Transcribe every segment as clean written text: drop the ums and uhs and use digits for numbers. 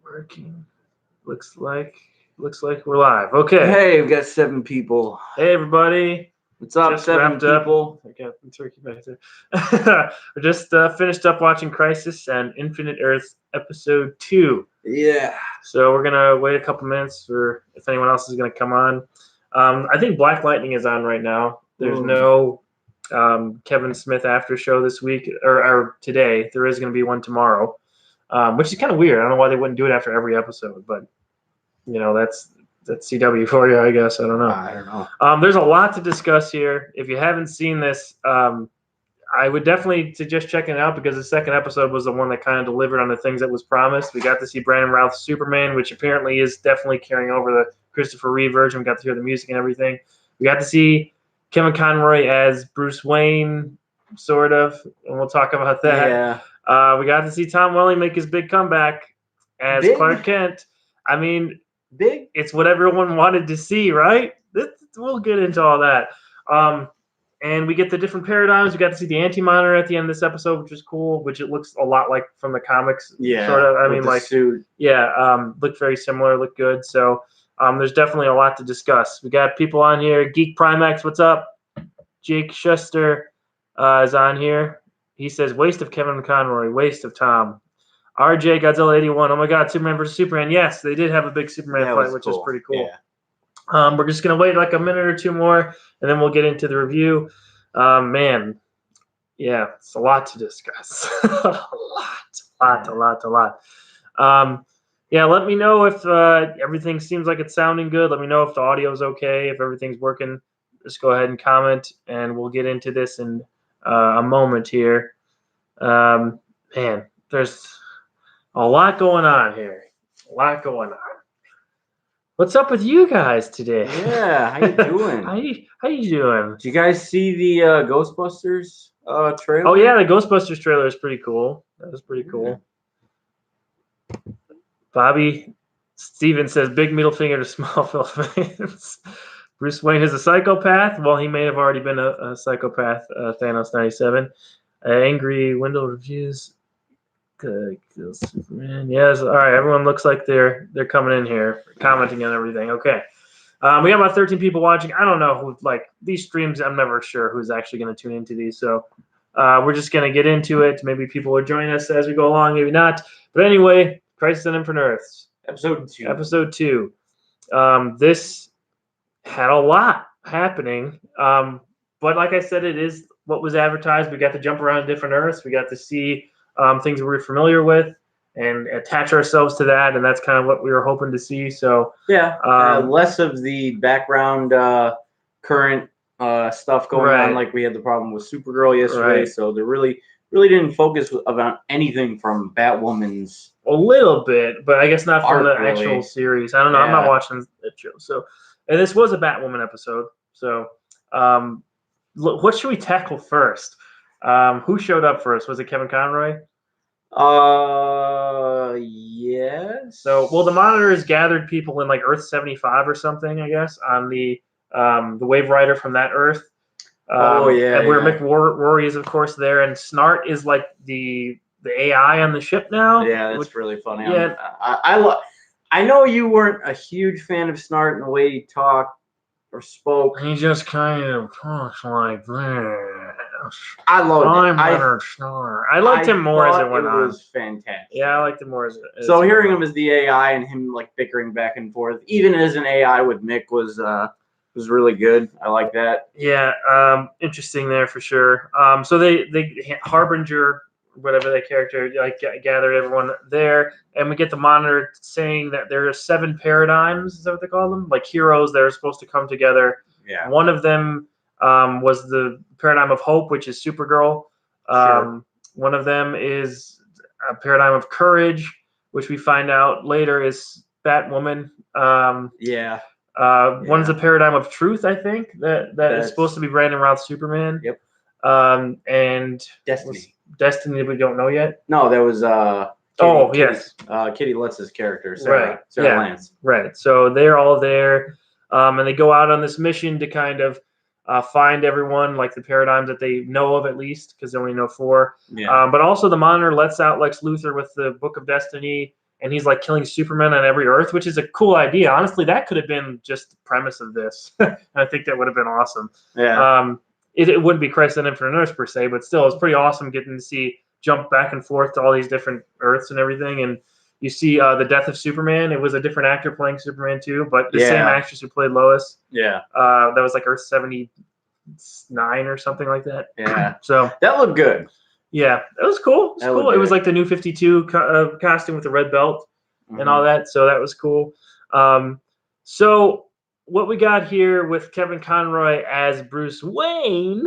Working. Looks like we're live. Okay. Hey, we've got 7 people. Hey everybody. What's up, Just 7 wrapped up. people? I got the turkey back there. We just finished up watching Crisis and Infinite Earths episode 2. Yeah. So we're gonna wait a couple minutes for if anyone else is gonna come on. I think Black Lightning is on right now. There's no Kevin Smith after show this week or today. There is gonna be one tomorrow. Which is kind of weird. I don't know why they wouldn't do it after every episode, but that's CW for you, I guess. I don't know. There's a lot to discuss here. If you haven't seen this, I would definitely suggest checking it out because the second episode was the one that kind of delivered on the things that was promised. We got to see Brandon Routh's Superman, which apparently is definitely carrying over the Christopher Reeve version. We got to hear the music and everything. We got to see Kevin Conroy as Bruce Wayne, sort of, and we'll talk about that. Yeah. We got to see Tom Welling make his big comeback as Clark Kent. I mean, big. It's what everyone wanted to see, right? We'll get into all that. And we get the different paradigms. We got to see the Anti-Monitor at the end of this episode, which is cool, which it looks a lot like from the comics. Yeah. Sort of. I mean, like, suit. Yeah, looked very similar, looked good. So there's definitely a lot to discuss. We got people on here. Geek Primax, what's up? Jake Schuster is on here. He says, waste of Kevin Conroy, waste of Tom. RJ Godzilla 81. Oh my God, Superman versus Superman. Yes, they did have a big Superman fight, which is pretty cool. Yeah. We're just gonna wait like a minute or two more, and then we'll get into the review. Man, yeah, it's a lot to discuss. a lot. Yeah, let me know if everything seems like it's sounding good. Let me know if the audio's okay, if everything's working. Just go ahead and comment, and we'll get into this in a moment here. Man, there's a lot going on here. What's up with you guys today? Yeah, how you doing? how you doing? Did you guys see the Ghostbusters trailer? Oh yeah, the Ghostbusters trailer is pretty cool. That was pretty cool. Yeah. Bobby Stevens says, big middle finger to Smallville fans. Bruce Wayne is a psychopath. Well, he may have already been a psychopath, Thanos 97. Angry Wendell reviews. Good, Superman. Yes. All right. Everyone looks like they're coming in here, commenting on everything. Okay. We got about 13 people watching. I don't know who these streams. I'm never sure who's actually going to tune into these. So we're just going to get into it. Maybe people will join us as we go along. Maybe not. But anyway, Crisis on Infinite Earths, episode 2. This had a lot happening. But like I said, it is what was advertised. We got to jump around different Earths. We got to see things we're familiar with and attach ourselves to that, and that's kind of what we were hoping to see. So yeah, less of the background current stuff going on, like we had the problem with Supergirl yesterday. So they really didn't focus on anything from Batwoman's. A little bit, but I guess not from the actual series. I don't know. Yeah. I'm not watching that show. So, and this was a Batwoman episode. So, what should we tackle first? Who showed up first? Was it Kevin Conroy? Yes. So, well, the Monitors gathered people in like Earth 75 or something, I guess, on the Wave Rider from that Earth. And where Mick Rory is, of course, there, and Snart is like the AI on the ship now. Yeah, that's really funny. Yeah, I know you weren't a huge fan of Snart and the way he talked or spoke. He just kind of talks like this. I loved it. I liked him more as it went on. It was fantastic. Yeah, I liked him more as it So hearing him as the AI and him like bickering back and forth, even as an AI with Mick, was really good. I like that. Yeah, interesting there for sure. So they Harbinger, whatever that character, gathered everyone there, and we get the Monitor saying that there are 7 paradigms. Is that what they call them? Like heroes that are supposed to come together. Yeah. One of them was the paradigm of hope, which is Supergirl. Sure. One of them is a paradigm of courage, which we find out later is Batwoman. Yeah. One's a paradigm of truth, I think, that is supposed to be Brandon Routh Superman. Yep. And Destiny we don't know yet. No, that was Kitty Lutz's character, Sarah Lance. Right. So they're all there, and they go out on this mission to kind of find everyone, like the paradigms that they know of at least, because they only know 4. Yeah. But also the Monitor lets out Lex Luthor with the Book of Destiny and he's like killing Superman on every Earth, which is a cool idea. Honestly, that could have been just the premise of this. And I think that would have been awesome. Yeah. It wouldn't be Crisis on Infinite Earths per se, but still, it's pretty awesome getting to see jump back and forth to all these different Earths and everything. And you see the death of Superman. It was a different actor playing Superman too, but the same actress who played Lois. Yeah. That was like Earth 79 or something like that. Yeah. So that looked good. Yeah, it was cool. It was cool. It was like the New 52 costume with the red belt and all that. So that was cool. So what we got here with Kevin Conroy as Bruce Wayne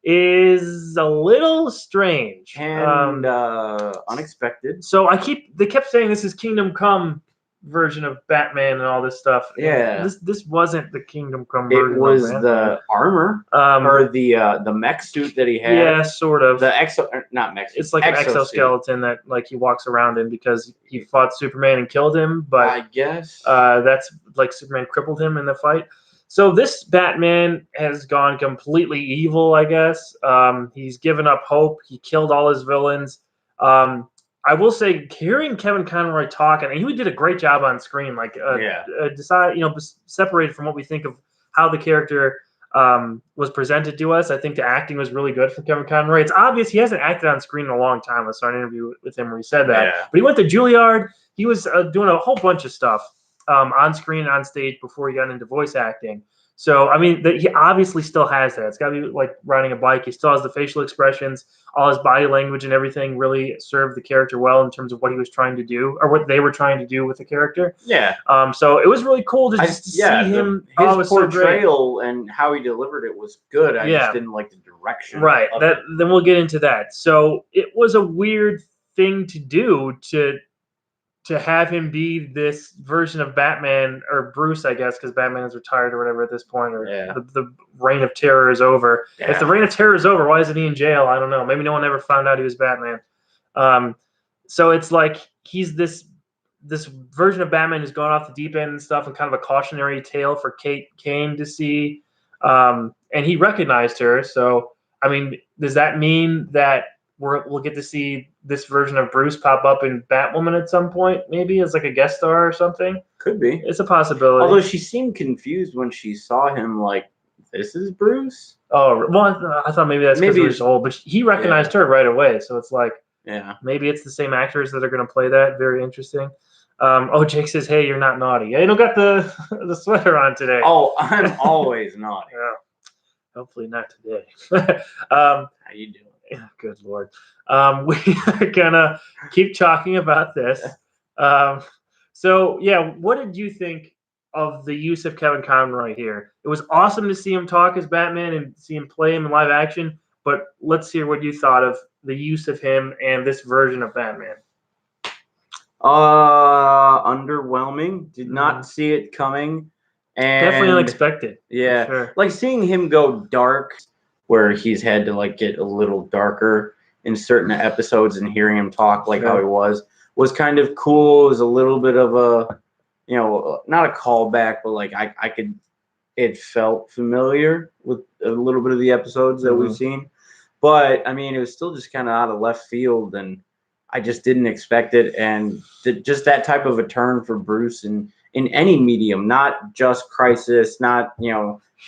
is a little strange and unexpected. So they kept saying this is Kingdom Come version of Batman and all this stuff. Yeah, and this wasn't the Kingdom Come version. It was the armor or the mech suit that he had. Yeah, sort of. The not mech suit. It's like an exoskeleton that like he walks around in because he fought Superman and killed him. But I guess that's like Superman crippled him in the fight. So this Batman has gone completely evil, I guess. He's given up hope. He killed all his villains. I will say, hearing Kevin Conroy talk, and he did a great job on screen. Like, separated from what we think of how the character was presented to us. I think the acting was really good for Kevin Conroy. It's obvious he hasn't acted on screen in a long time. I saw an interview with him where he said that. Yeah. But he went to Juilliard. He was doing a whole bunch of stuff on screen, on stage before he got into voice acting. So, I mean, he obviously still has that. It's got to be like riding a bike. He still has the facial expressions. All his body language and everything really served the character well in terms of what he was trying to do or what they were trying to do with the character. Yeah. So it was really cool to just see him. His portrayal and how he delivered it was good. I just didn't like the direction. Right. Then we'll get into that. So it was a weird thing to do to have him be this version of Batman, or Bruce, I guess, because Batman is retired or whatever at this point, or the reign of terror is over. Yeah. If the reign of terror is over, why isn't he in jail? I don't know. Maybe no one ever found out he was Batman. So it's like he's this version of Batman who's gone off the deep end and stuff, and kind of a cautionary tale for Kate Kane to see. And he recognized her. So, I mean, does that mean that we'll get to see this version of Bruce pop up in Batwoman at some point, maybe as like a guest star or something? Could be. It's a possibility. Although she seemed confused when she saw him, like, this is Bruce? Oh, well, I thought maybe that's because he was old, but he recognized her right away. So it's like, maybe it's the same actors that are going to play that. Very interesting. Jake says, hey, you're not naughty. You don't got the sweater on today. Oh, I'm always naughty. Yeah. Hopefully not today. How you doing? Yeah, good Lord. We are gonna keep talking about this. What did you think of the use of Kevin Conroy here? It was awesome to see him talk as Batman and see him play him in live action, but let's hear what you thought of the use of him and this version of Batman. Underwhelming. Did not see it coming. And definitely unexpected. Yeah. Sure. Like seeing him go dark, where he's had to like get a little darker in certain episodes, and hearing him talk like how he was kind of cool. It was a little bit of a, not a callback, but like it felt familiar with a little bit of the episodes that we've seen. But I mean, it was still just kind of out of left field, and I just didn't expect it. And just that type of a turn for Bruce in any medium, not just Crisis, not,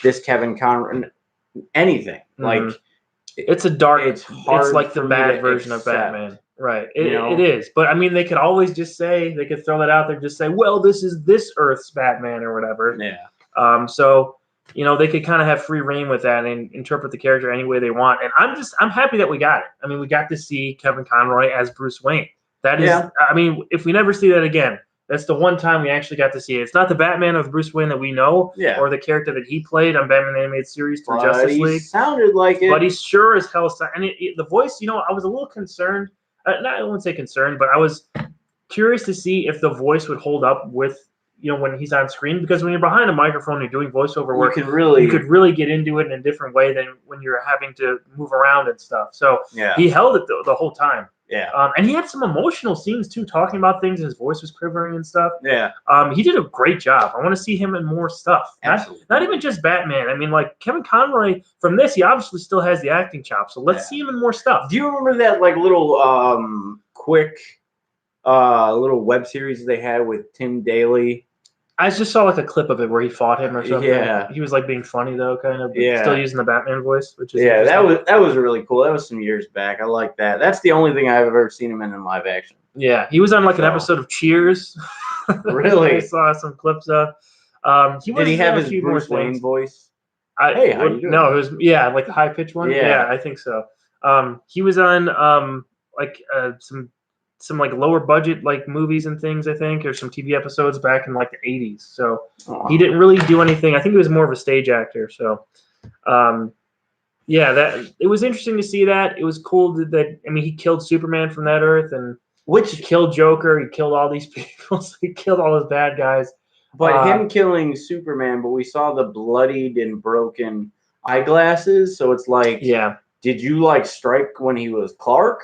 this Kevin Conroy, anything. Like, it's a dark, it's hard. It's like the bad version of Batman. Right. It is. But I mean, they could always just say, they could throw that out there, just say, well, this is this Earth's Batman or whatever. Yeah. So, they could kind of have free reign with that and interpret the character any way they want. And I'm happy that we got it. I mean, we got to see Kevin Conroy as Bruce Wayne. That is, I mean, if we never see that again, that's the one time we actually got to see it. It's not the Batman of Bruce Wayne that we know, or the character that he played on Batman the Animated Series through Justice League. Sounded like it. But he sure as hell sounded. And the voice, I was a little concerned. I wouldn't say concerned, but I was curious to see if the voice would hold up with, when he's on screen. Because when you're behind a microphone, you're doing voiceover work, you could really get into it in a different way than when you're having to move around and stuff. So he held it the whole time. Yeah. And he had some emotional scenes too, talking about things, and his voice was quivering and stuff. Yeah. He did a great job. I want to see him in more stuff. Absolutely. Not even just Batman. I mean, like Kevin Conroy, from this, he obviously still has the acting chops. So let's see him in more stuff. Do you remember that like little quick little web series they had with Tim Daly. I just saw like a clip of it where he fought him or something. Yeah. He was like being funny though, kind of, but Yeah. still using the Batman voice, which is that was really cool. That was some years back. I like that. That's the only thing I've ever seen him in live action. Yeah, he was on like an episode of Cheers. Really? I saw some clips of. Did he have his Bruce Wayne voice? Hey, how you doing? No, it was like the high pitched one. Yeah, I think so. He was on like some like lower budget like movies and things, I think, or some TV episodes back in like the 80s. So he didn't really do anything. I think he was more of a stage actor. So that it was interesting to see that. It was cool that I mean he killed Superman from that Earth, and he killed Joker, he killed all these people, so he killed all those bad guys. But him killing Superman, but we saw the bloodied and broken eyeglasses, so it's like, did you like strike when he was Clark?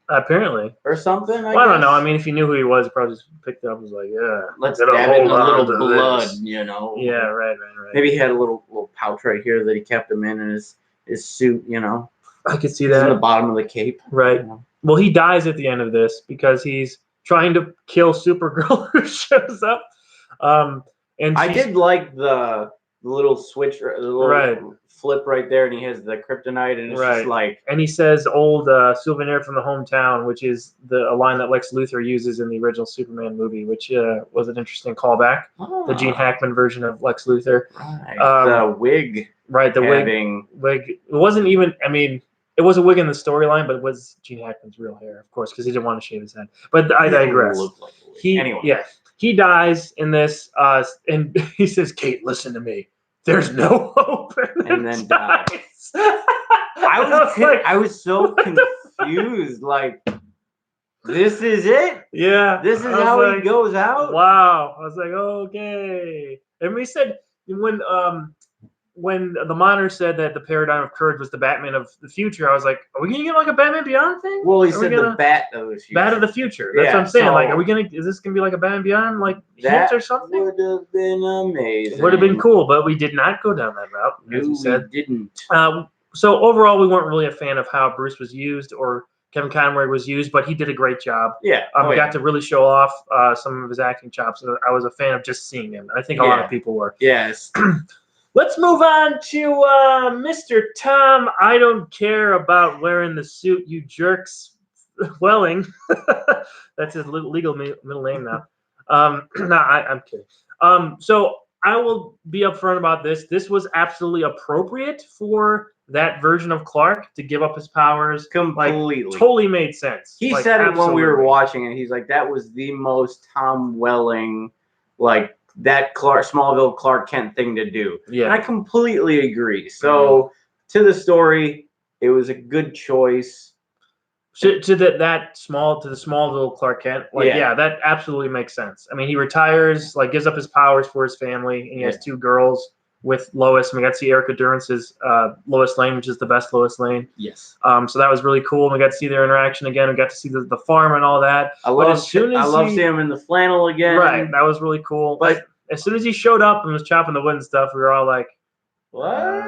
Apparently. Or something, I don't know. I mean, if he knew who he was, he probably just picked it up and was like, let's dab it in a little blood, you know. Yeah, right. Maybe he had a little pouch right here that he kept him in his suit, you know. I could see that. In the bottom of the cape. Right. You know? Well, he dies at the end of this because he's trying to kill Supergirl who shows up. And I did like the little switch, the little flip right there, and he has the kryptonite, and it's just like. And he says "old souvenir from the hometown," which is a line that Lex Luthor uses in the original Superman movie, which was an interesting callback. The Gene Hackman version of Lex Luthor. Right. The wig. Right. The wig. It wasn't even. I mean. It was a wig in the storyline, but it was Gene Hackman's real hair, of course, because he didn't want to shave his head. But I digress. Like anyway. He dies in this, and he says, "Kate, listen to me. There's no hope." And then dies. I was so confused. Like, this is it? Yeah. This is how he goes out? Wow. I was like, okay. And we said when the monitor said that the paradigm of courage was the Batman of the future, I was like, are we going to get like a Batman Beyond thing? Well, he said the Bat of the future. Bat of the future. That's what I'm saying. Like, is this going to be like a Batman Beyond like hint or something? That would have been amazing. Would have been cool, but we did not go down that route, as you said. We didn't. So overall, we weren't really a fan of how Bruce was used or Kevin Conroy was used, but he did a great job. Yeah. We got to really show off some of his acting chops. I was a fan of just seeing him. I think a lot of people were. Yes. Let's move on to Mr. Tom. I don't care about wearing the suit, you jerks. Welling. That's his legal middle name now. No, I'm kidding. So I will be upfront about this. This was absolutely appropriate for that version of Clark to give up his powers. Completely. Like, totally made sense. He said it when we were watching it. He's like, that was the most Tom Welling, like, that Smallville Clark Kent thing to do. Yeah. And I completely agree. So to the story, it was a good choice. To the Smallville Clark Kent, that absolutely makes sense. I mean, he retires, like gives up his powers for his family, and he has two girls with Lois. And we got to see Erica Durance's Lois Lane, which is the best Lois Lane. Yes. So that was really cool. And we got to see their interaction again. We got to see the farm and all that. I love seeing him in the flannel again. Right. That was really cool. But as soon as he showed up and was chopping the wood and stuff, we were all like, what?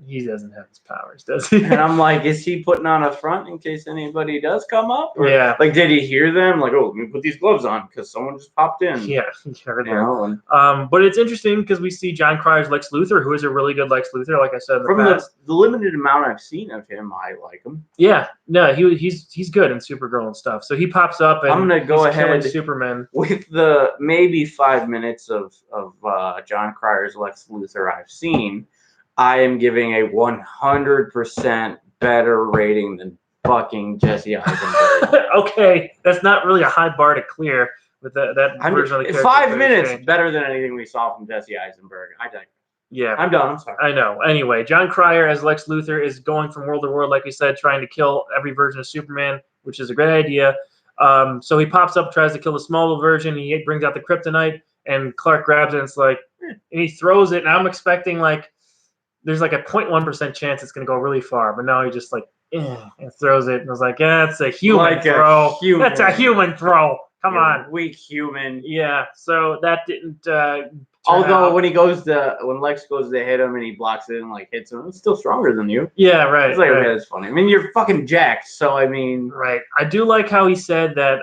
He doesn't have his powers, does he? And I'm like, is he putting on a front in case anybody does come up? Or, like, did he hear them? Like, oh, let me put these gloves on because someone just popped in. Yeah, he heard them. But it's interesting because we see John Cryer's Lex Luthor, who is a really good Lex Luthor, like I said in the past. The limited amount I've seen of him, I like him. Yeah, no, he's good in Supergirl and stuff. So he pops up and I'm gonna go ahead Superman with the maybe 5 minutes of John Cryer's Lex Luthor I've seen. I am giving a 100% better rating than fucking Jesse Eisenberg. Okay, that's not really a high bar to clear with that version of the character. 5 minutes better than anything we saw from Jesse Eisenberg. Yeah, I'm done. I'm sorry. I know. Anyway, John Cryer as Lex Luthor is going from world to world, like we said, trying to kill every version of Superman, which is a great idea. So he pops up, tries to kill the Smallville version. He brings out the kryptonite, and Clark grabs it. And it's like, and he throws it. And I'm expecting like. There's like a 0.1% chance it's going to go really far, but now he just like and throws it, and I was like, yeah, it's a human throw. That's a human throw. Come on, weak human. Yeah, so that didn't Although when Lex goes to hit him and he blocks it and like hits him, it's still stronger than you. Yeah, right. It's like, right. okay, that's funny. I mean, you're fucking jacked, so I mean, right. I do like how he said that,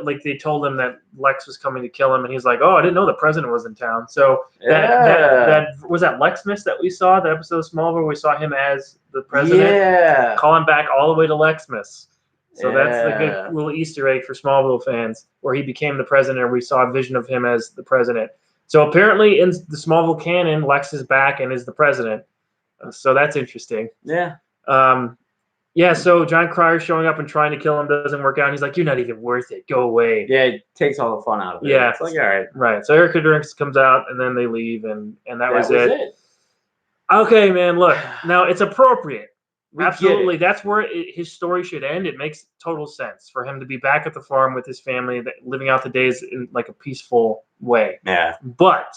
like they told him that Lex was coming to kill him, and he's like, "Oh, I didn't know the president was in town." So that was that Lexmas that we saw, the episode of Smallville where we saw him as the president. Yeah, calling back all the way to Lexmas. So that's a good little Easter egg for Smallville fans, where he became the president, and we saw a vision of him as the president. So apparently, in the Smallville canon, Lex is back and is the president. So that's interesting. Yeah. Yeah. So John Cryer showing up and trying to kill him doesn't work out. And he's like, "You're not even worth it. Go away." Yeah, it takes all the fun out of it. Yeah. It's like, all right. Right. So Erica Drinks comes out, and then they leave, and that was it. Okay, man. Look, now it's appropriate. Absolutely, it. that's where his story should end. It makes total sense for him to be back at the farm with his family, living out the days in like a peaceful way. Yeah. But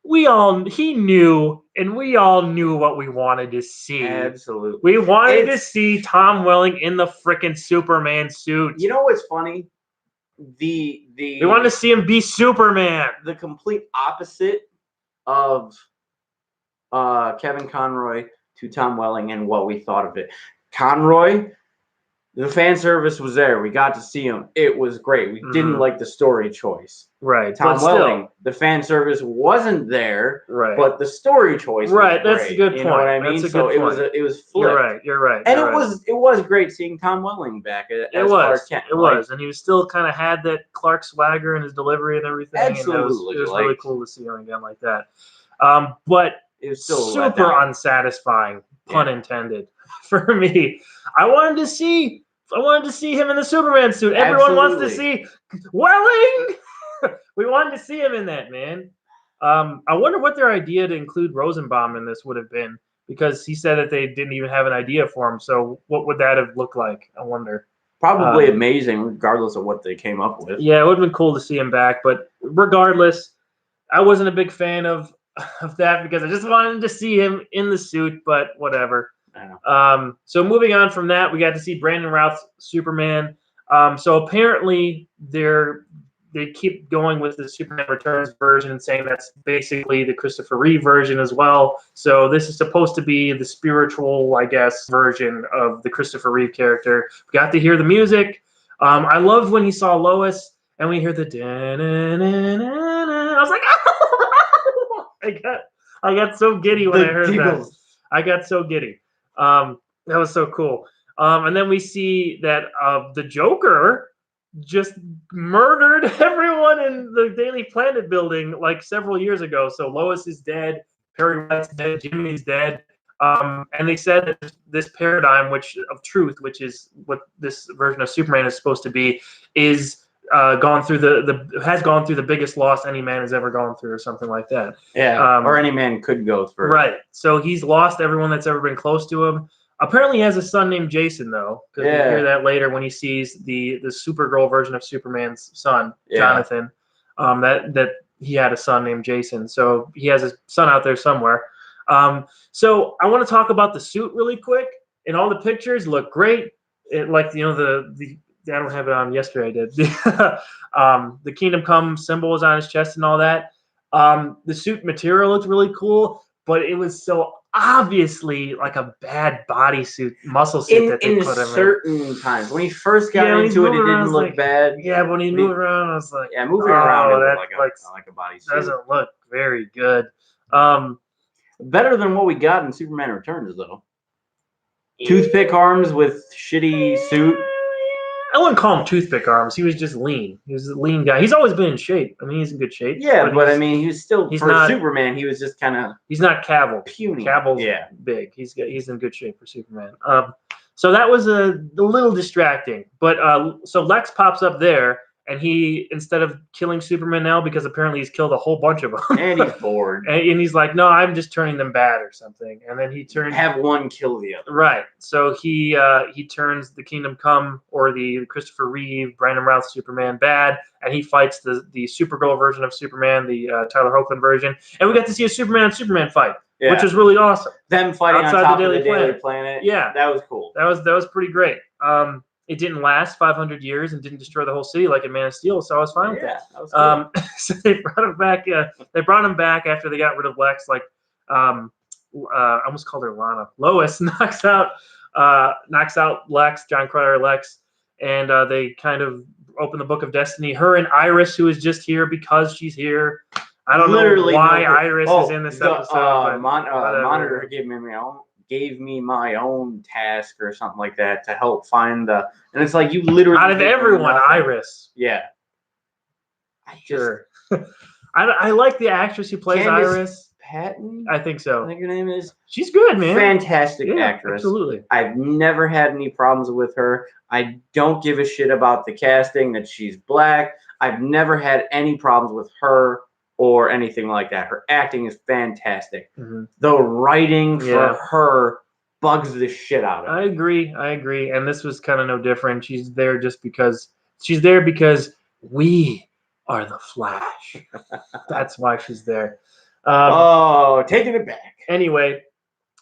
he knew, and we all knew what we wanted to see. Absolutely. We wanted to see Tom Welling in the frickin' Superman suit. You know what's funny? We wanted to see him be Superman. The complete opposite of Kevin Conroy to Tom Welling and what we thought of it. Conroy, the fan service was there. We got to see him. It was great. We didn't like the story choice. Right. Tom Welling, the fan service wasn't there. Right. But the story choice was right. great. That's a good point. You know what I mean? That's a so good point. It was flipped. You're right. And it was great seeing Tom Welling back as Clark Kent. It was. And he still kind of had that Clark swagger in his delivery and everything. Absolutely. And it was really cool to see him again like that. But it was still super unsatisfying, pun intended, for me. I wanted to see him in the Superman suit. Everyone wants to see Welling. We wanted to see him in that, man. I wonder what their idea to include Rosenbaum in this would have been, because he said that they didn't even have an idea for him. So what would that have looked like? I wonder. Probably amazing, regardless of what they came up with. Yeah, it would have been cool to see him back. But regardless, I wasn't a big fan of that, because I just wanted to see him in the suit, but whatever. So moving on from that, we got to see Brandon Routh's Superman. So apparently they keep going with the Superman Returns version and saying that's basically the Christopher Reeve version as well. So this is supposed to be the spiritual, I guess, version of the Christopher Reeve character. We got to hear the music. I loved when he saw Lois and we hear the I was like, I got so giddy when I heard that. I got so giddy. That was so cool. And then we see that the Joker just murdered everyone in the Daily Planet building like several years ago. So Lois is dead, Perry White's dead, Jimmy's dead. And they said that this paradigm of truth, which is what this version of Superman is supposed to be, is gone through has gone through the biggest loss any man has ever gone through, or something like that. Yeah, or any man could go through. Right. So he's lost everyone that's ever been close to him. Apparently, he has a son named Jason, though, because we hear that later when he sees the Supergirl version of Superman's son, Jonathan. That he had a son named Jason, so he has a son out there somewhere. So I want to talk about the suit really quick. And all the pictures look great. I don't have it on. Yesterday I did. The Kingdom Come symbol was on his chest and all that. The suit material looked really cool, but it was so obviously like a bad bodysuit, muscle suit that they put him in. Certain times. When he first got into it didn't look bad. Yeah, but when he moved around, I was like, moving around it looked like a bodysuit. Doesn't look very good. Better than what we got in Superman Returns, though. Toothpick arms with shitty suit. I wouldn't call him toothpick arms. He was just lean. He was a lean guy. He's always been in shape. I mean, he's in good shape. Yeah, but I mean, he's not Superman. He was just kind of. He's not Cavill. Puny. Cavill's big. He's in good shape for Superman. So that was a little distracting. But so Lex pops up there, and he, instead of killing Superman now, because apparently he's killed a whole bunch of them. And he's bored. and he's like, no, I'm just turning them bad or something. And then he turns... Have one kill the other. Right. So he turns the Kingdom Come, or the Christopher Reeve, Brandon Routh Superman bad, and he fights the Supergirl version of Superman, the Tyler Hoechlin version. And we got to see a Superman on Superman fight, which was really awesome. Them fighting outside on top of the Daily Planet. Yeah. That was cool. That was pretty great. it didn't last 500 years and didn't destroy the whole city like in Man of Steel, so I was fine with that. That was cool. So they brought him back. They brought him back after they got rid of Lex. Like, I almost called her Lana. Lois knocks out Lex, John Cryer Lex, and they kind of open the Book of Destiny. Her and Iris, who is just here because she's here. I don't know why Iris is in this episode. Monitor gave me my own task or something like that to help find the. And it's like you literally out of everyone, Iris. Yeah. Sure. I like the actress who plays Iris. Patton? I think so. I think her name is. She's good, man. Fantastic actress. Absolutely. I've never had any problems with her. I don't give a shit about the casting, that she's black. I've never had any problems with her or anything like that. Her acting is fantastic. Mm-hmm. The writing for her bugs the shit out of me. I agree. And this was kind of no different. She's there because we are the Flash. That's why she's there. Taking it back. Anyway,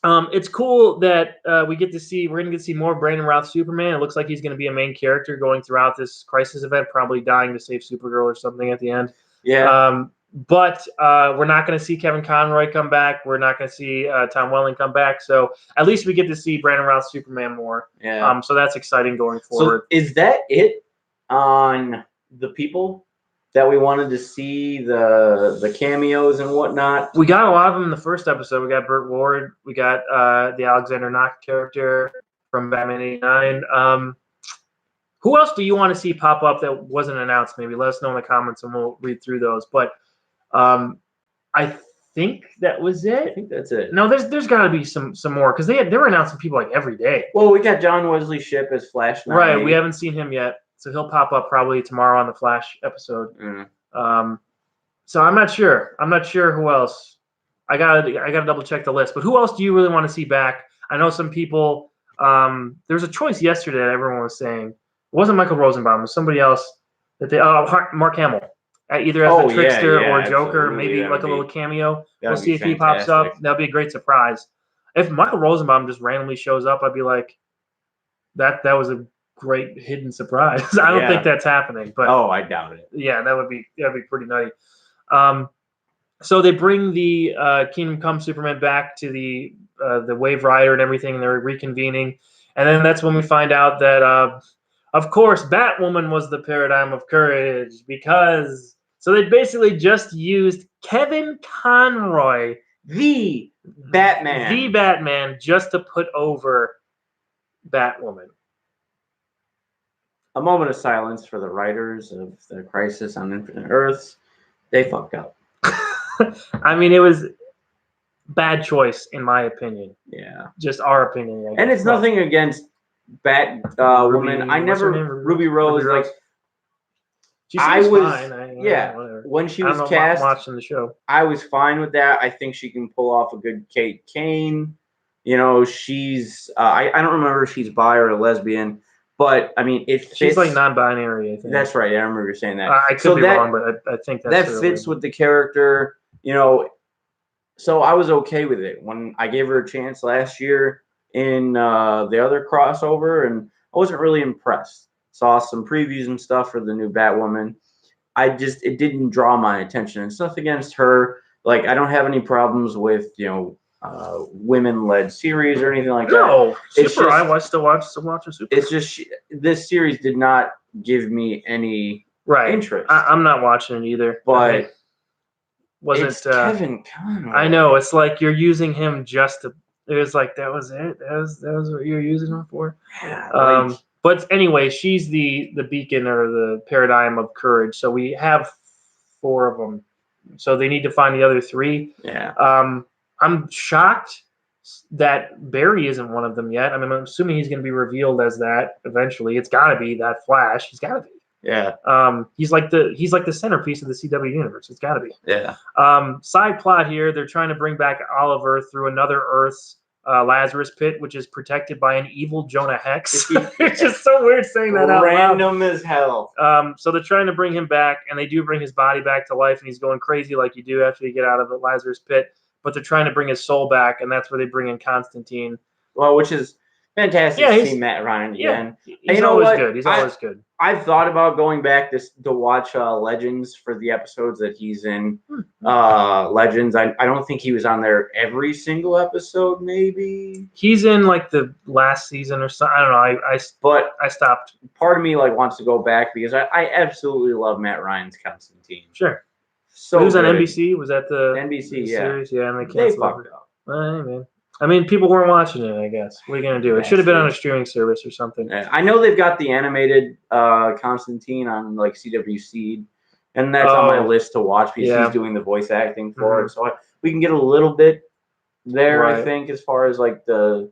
it's cool that we're going to get to see more Brandon Routh Superman. It looks like he's going to be a main character going throughout this crisis event, probably dying to save Supergirl or something at the end. Yeah. But we're not going to see Kevin Conroy come back. We're not going to see Tom Welling come back. So at least we get to see Brandon Routh Superman more. Yeah. So that's exciting going forward. So is that it on the people that we wanted to see, the cameos and whatnot? We got a lot of them in the first episode. We got Burt Ward. We got the Alexander Knock character from Batman '89. Who else do you want to see pop up that wasn't announced? Maybe let us know in the comments and we'll read through those. But I think that was it. I think that's it. No, there's got to be some more because they were announcing people like every day. Well, we got John Wesley Shipp as Flash. Right, we haven't seen him yet. So he'll pop up probably tomorrow on the Flash episode. So I'm not sure. I'm not sure who else. I gotta double check the list. But who else do you really want to see back? I know some people. There was a choice yesterday that everyone was saying. It wasn't Michael Rosenbaum. It was somebody else that they. Mark Hamill, either as the Trickster or Joker, maybe like a little cameo. We'll see if he pops up. That'll be a great surprise. If Michael Rosenbaum just randomly shows up, I'd be like, that was a great hidden surprise. I don't think that's happening, but I doubt it. Yeah, that'd be pretty nutty. So they bring the Kingdom Come Superman back to the Wave Rider and everything, and they're reconvening, and then that's when we find out that of course Batwoman was the paradigm of courage because they basically just used Kevin Conroy, the Batman, just to put over Batwoman. A moment of silence for the writers of the Crisis on Infinite Earths. They fucked up. I mean, it was bad choice in my opinion. Yeah, just our opinion. I guess. And it's nothing against Batwoman. Ruby Rose. Like, she was fine. When she was cast, watching the show, I was fine with that. I think she can pull off a good Kate Kane. You know, she's I don't remember if she's bi or a lesbian. But I mean, it fits. She's like non-binary, I think. That's right. I remember you saying that. I could be wrong, but I think that fits with the character. You know, so I was okay with it when I gave her a chance last year in the other crossover, and I wasn't really impressed. Saw some previews and stuff for the new Batwoman. It didn't draw my attention. It's nothing against her. Like, I don't have any problems with women-led series or anything like that. No, I still watch a Super. It's just this series did not give me any interest. I'm not watching it either. But it's Kevin Conroy. I know, it's like you're using him just to. It was like that was it. That was what you're using him for. Yeah, but anyway, she's the beacon or the paradigm of courage. So we have 4 of them. So they need to find the other 3. Yeah. I'm shocked that Barry isn't one of them yet. I mean, I'm assuming he's going to be revealed as that eventually. It's got to be that Flash. He's got to be. Yeah. He's like the centerpiece of the CW universe. It's got to be. Yeah. Side plot here: they're trying to bring back Oliver through another Earth's Lazarus Pit, which is protected by an evil Jonah Hex. It's just so weird saying that out loud. Random as hell. So they're trying to bring him back, and they do bring his body back to life, and he's going crazy like you do after you get out of the Lazarus Pit. But they're trying to bring his soul back, and that's where they bring in Constantine. Well, which is fantastic to see Matt Ryan again. He's always good. He's always good. I've thought about going back to watch Legends for the episodes that he's in. Legends. I don't think he was on there every single episode. Maybe he's in like the last season or something. I don't know. But I stopped. Part of me like wants to go back because I absolutely love Matt Ryan's Constantine. Sure. So he was on NBC. Was that the NBC series? Yeah, and they fucked up. Hey, man. I mean, people weren't watching it, I guess. What are you going to do? It should have been on a streaming service or something. I know they've got the animated Constantine on like CW Seed, and that's on my list to watch because he's doing the voice acting for it. So we can get a little bit there, I think, as far as like the,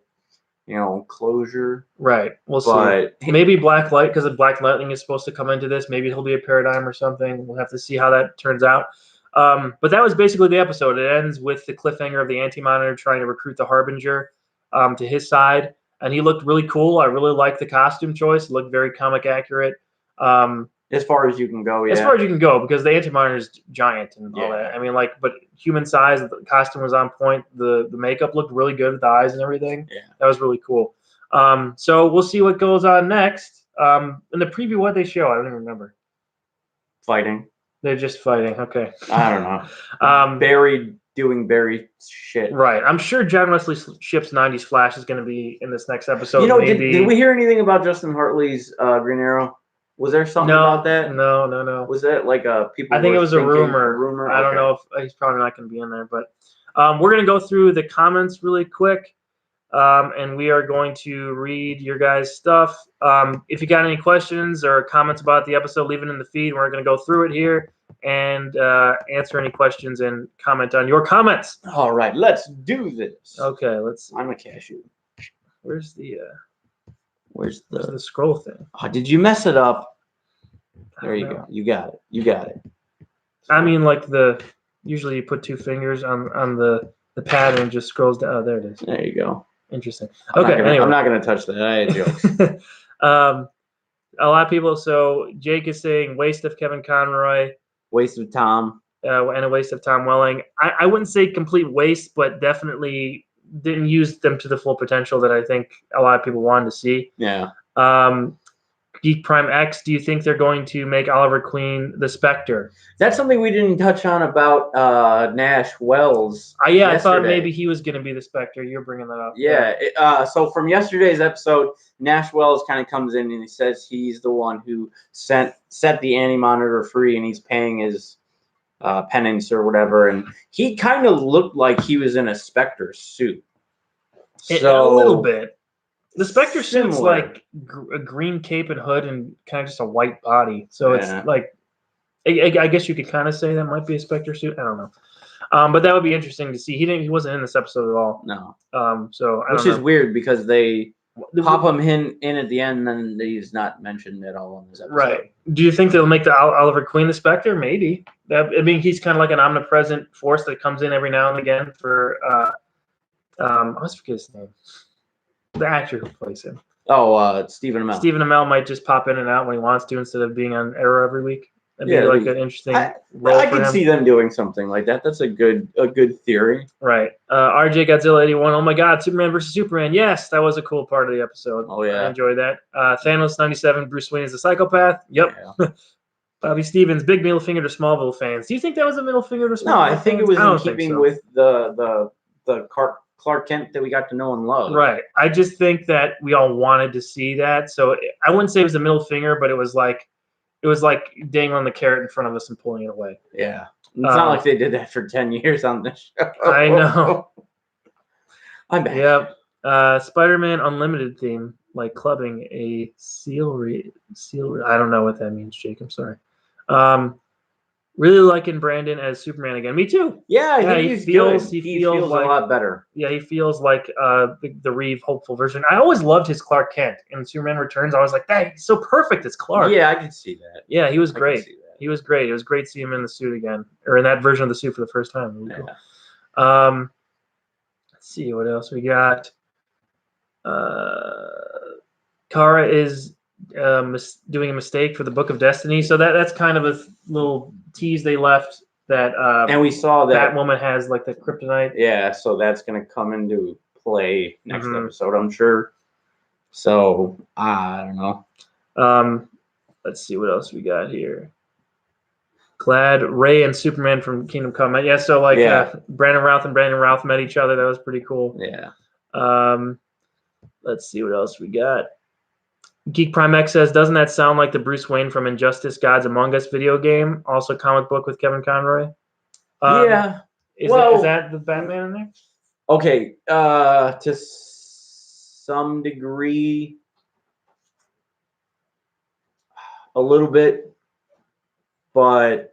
closure. Right. We'll see. Maybe Black Light, because the Black Lightning is supposed to come into this. Maybe he'll be a Paradigm or something. We'll have to see how that turns out. But that was basically the episode. It ends with the cliffhanger of the Anti-Monitor trying to recruit the Harbinger to his side. And he looked really cool. I really liked the costume choice. It looked very comic accurate. As far as you can go, yeah. As far as you can go, because the Anti-Monitor is giant and all that. I mean, but human size, the costume was on point. The makeup looked really good with the eyes and everything. Yeah. That was really cool. So we'll see what goes on next. In the preview, what they show, I don't even remember. Fighting. They're just fighting. Okay. I don't know. Barry doing Barry shit. Right. I'm sure John Wesley Shipp's 90s Flash is going to be in this next episode. Did we hear anything about Justin Hartley's Green Arrow? Was there something about that? No. Was that like people? I think it was a rumor. I don't know if he's probably not going to be in there. But we're going to go through the comments really quick. And we are going to read your guys' stuff. If you got any questions or comments about the episode, leave it in the feed. We're going to go through it here and answer any questions and comment on your comments. All right, let's do this. Okay, let's see. I'm a cashew. Where's the the scroll thing? Oh, did you mess it up? There you go. You got it. I mean, usually you put two fingers on the pad and it just scrolls down. Oh, there it is. There you go. Interesting. Anyway. I'm not going to touch that. I had jokes. A lot of people. So Jake is saying waste of Kevin Conroy. Waste of Tom. And a waste of Tom Welling. I wouldn't say complete waste, but definitely didn't use them to the full potential that I think a lot of people wanted to see. Yeah. Geek Prime X, do you think they're going to make Oliver Queen the Spectre? That's something we didn't touch on about Nash Wells. I thought maybe he was going to be the Spectre. You're bringing that up. Yeah. So from yesterday's episode, Nash Wells kind of comes in and he says he's the one who set the Anti-Monitor free and he's paying his penance or whatever. And he kind of looked like he was in a Spectre suit. A little bit. The Spectre suit's like a green cape and hood and kind of just a white body. So it's like, I guess you could kind of say that might be a Spectre suit. I don't know. But that would be interesting to see. He wasn't in this episode at all. No. Which is weird because they pop him in at the end and then he's not mentioned at all in this episode. Right. Do you think they'll make the Oliver Queen the Spectre? Maybe. He's kind of like an omnipresent force that comes in every now and again for, I always forget his name. The actor who plays him. Oh, Stephen Amell. Stephen Amell might just pop in and out when he wants to instead of being on Arrow every week. That'd be like an interesting role I could see them doing something like that. That's a good theory. Right. RJ Godzilla 81. Oh my God, Superman versus Superman. Yes, that was a cool part of the episode. Oh yeah, I enjoyed that. Thanos 97. Bruce Wayne is a psychopath. Yep. Yeah. Bobby Stevens. Big middle finger to Smallville fans. Do you think that was a middle finger to Smallville? No, I think it was in keeping with the Clark Kent that we got to know and love. Right. I just think that we all wanted to see that. So I wouldn't say it was a middle finger, but it was like dangling the carrot in front of us and pulling it away. Yeah. It's not like they did that for 10 years on this show. I know. I'm back. Yep. Spider-Man Unlimited theme, like clubbing a seal. I don't know what that means, Jake. I'm sorry. Really liking Brandon as Superman again. Me too. Yeah, I think he feels a lot better. Yeah, he feels like the Reeve hopeful version. I always loved his Clark Kent in Superman Returns. I was like, that he's so perfect as Clark. Yeah, I can see that. Yeah, he was great. He was great. It was great to see him in the suit again, or in that version of the suit for the first time. Really cool. Let's see what else we got. Kara is doing a mistake for the Book of Destiny, so that's kind of a little tease they left that. And we saw that Batwoman has like the kryptonite. Yeah, so that's going to come into play next episode, I'm sure. So I don't know. Let's see what else we got here. Glad Ray and Superman from Kingdom Come. Yeah, so like Brandon Routh and Brandon Routh met each other. That was pretty cool. Yeah. Let's see what else we got. Geek Prime X says, doesn't that sound like the Bruce Wayne from Injustice Gods Among Us video game? Also comic book with Kevin Conroy? Yeah. Is that the Batman in there? Okay. To some degree, a little bit, but